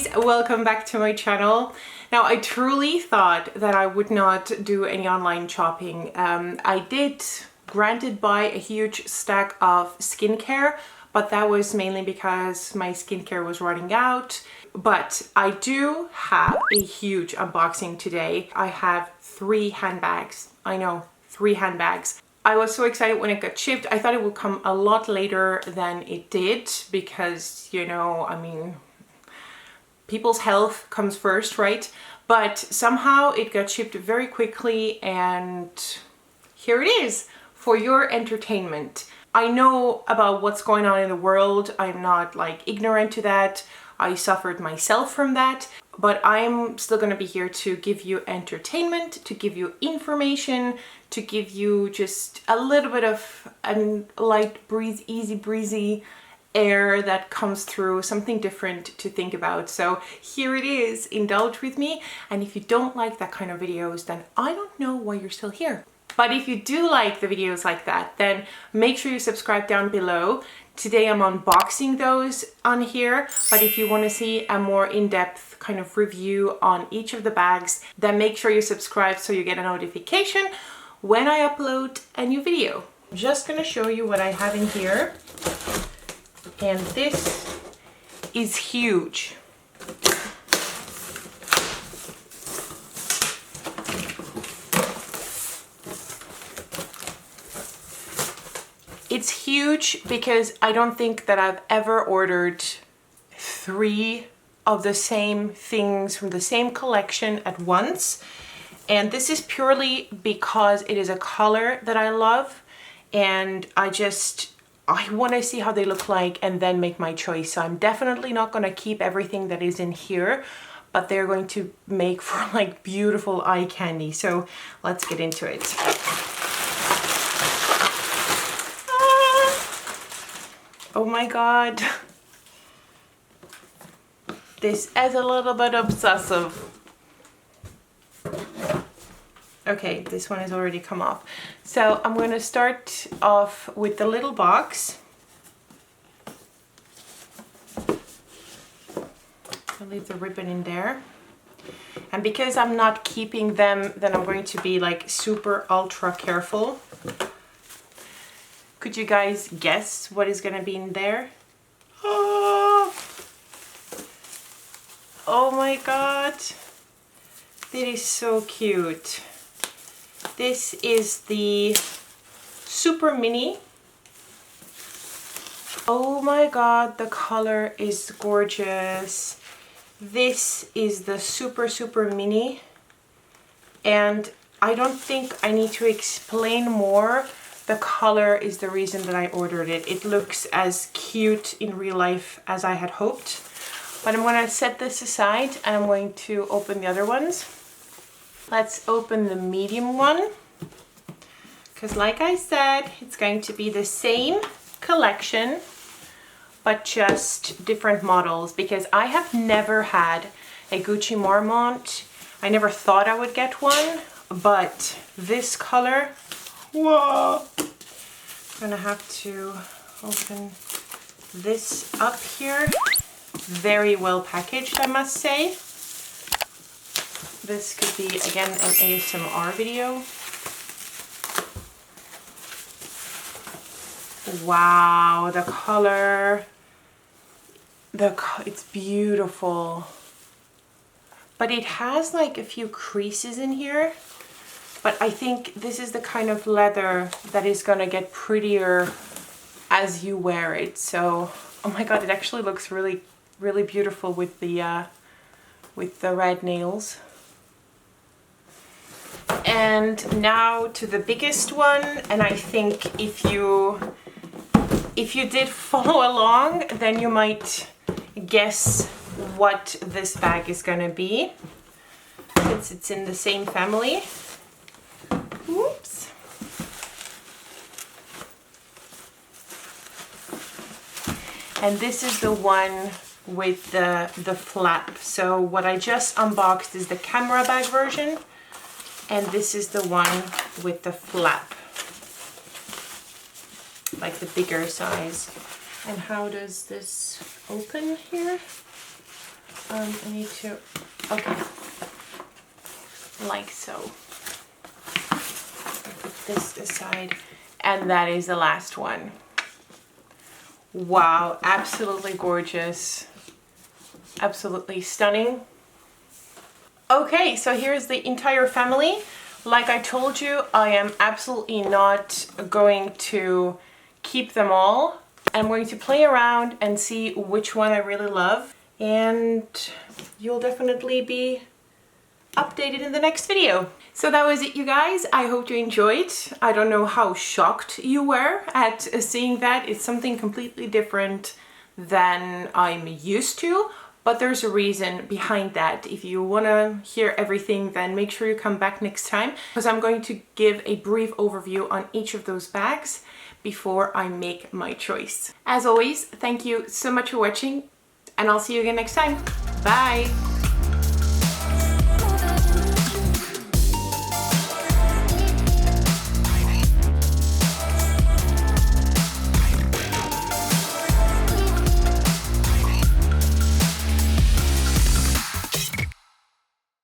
guys, welcome back to my channel. Now I truly thought that I would not do any online shopping. I did, granted, buy a huge stack of skincare, but that was mainly because my skincare was running out. But I do have a huge unboxing today. I have 3 handbags. I know, 3 handbags. I was so excited when it got shipped. I thought it would come a lot later than it did because, you know, I mean, people's health comes first, right? But somehow it got shipped very quickly, and here it is for your entertainment. I know about what's going on in the world. I'm not like ignorant to that. I suffered myself from that, but I'm still going to be here to give you entertainment, to give you information, to give you just a little bit of light breeze, easy breezy air that comes through, something different to think about. So here it is, indulge with me. And if you don't like that kind of videos, then I don't know why you're still here. But if you do like the videos like that, then make sure you subscribe down below. Today I'm unboxing those on here, but if you want to see a more in-depth kind of review on each of the bags, then make sure you subscribe so you get a notification when I upload a new video. I'm just going to show you what I have in here. And this is huge. It's huge because I don't think that I've ever ordered 3 of the same things from the same collection at once. And this is purely because it is a color that I love, and I want to see how they look like and then make my choice. So I'm definitely not going to keep everything that is in here, but they're going to make for like beautiful eye candy. So let's get into it. Oh my god, this is a little bit obsessive. Okay, this one has already come off. So I'm going to start off with the little box. I'll leave the ribbon in there. And because I'm not keeping them, then I'm going to be like super ultra careful. Could you guys guess what is going to be in there? Oh my god. That is so cute. This is the super mini. Oh my god, the color is gorgeous. This is the super mini. And I don't think I need to explain more. The color is the reason that I ordered it. It looks as cute in real life as I had hoped. But I'm going to set this aside and I'm going to open the other ones. Let's open the medium one. Because like I said, it's going to be the same collection, but just different models. Because I have never had a Gucci Marmont. I never thought I would get one, but this color, whoa! I'm gonna have to open this up here. Very well packaged, I must say. This could be, again, an ASMR video. Wow, the color. It's beautiful. But it has like a few creases in here. But I think this is the kind of leather that is gonna get prettier as you wear it. So, oh my god, it actually looks really beautiful with the red nails. And now to the biggest one, and I think if you did follow along, then you might guess what this bag is gonna be, since it's in the same family. Oops. And this is the one with the flap. So what I just unboxed is the camera bag version, and this is the one with the flap, like the bigger size. And how does this open here? I need to, okay, like so. Put this aside, and that is the last one. Wow, absolutely gorgeous. Absolutely stunning. Okay, so here's the entire family. Like I told you, I am absolutely not going to keep them all. I'm going to play around and see which one I really love. And you'll definitely be updated in the next video. So that was it, you guys. I hope you enjoyed. I don't know how shocked you were at seeing that. It's something completely different than I'm used to, but there's a reason behind that. If you want to hear everything, then make sure you come back next time, because I'm going to give a brief overview on each of those bags before I make my choice. As always, thank you so much for watching, and I'll see you again next time. Bye!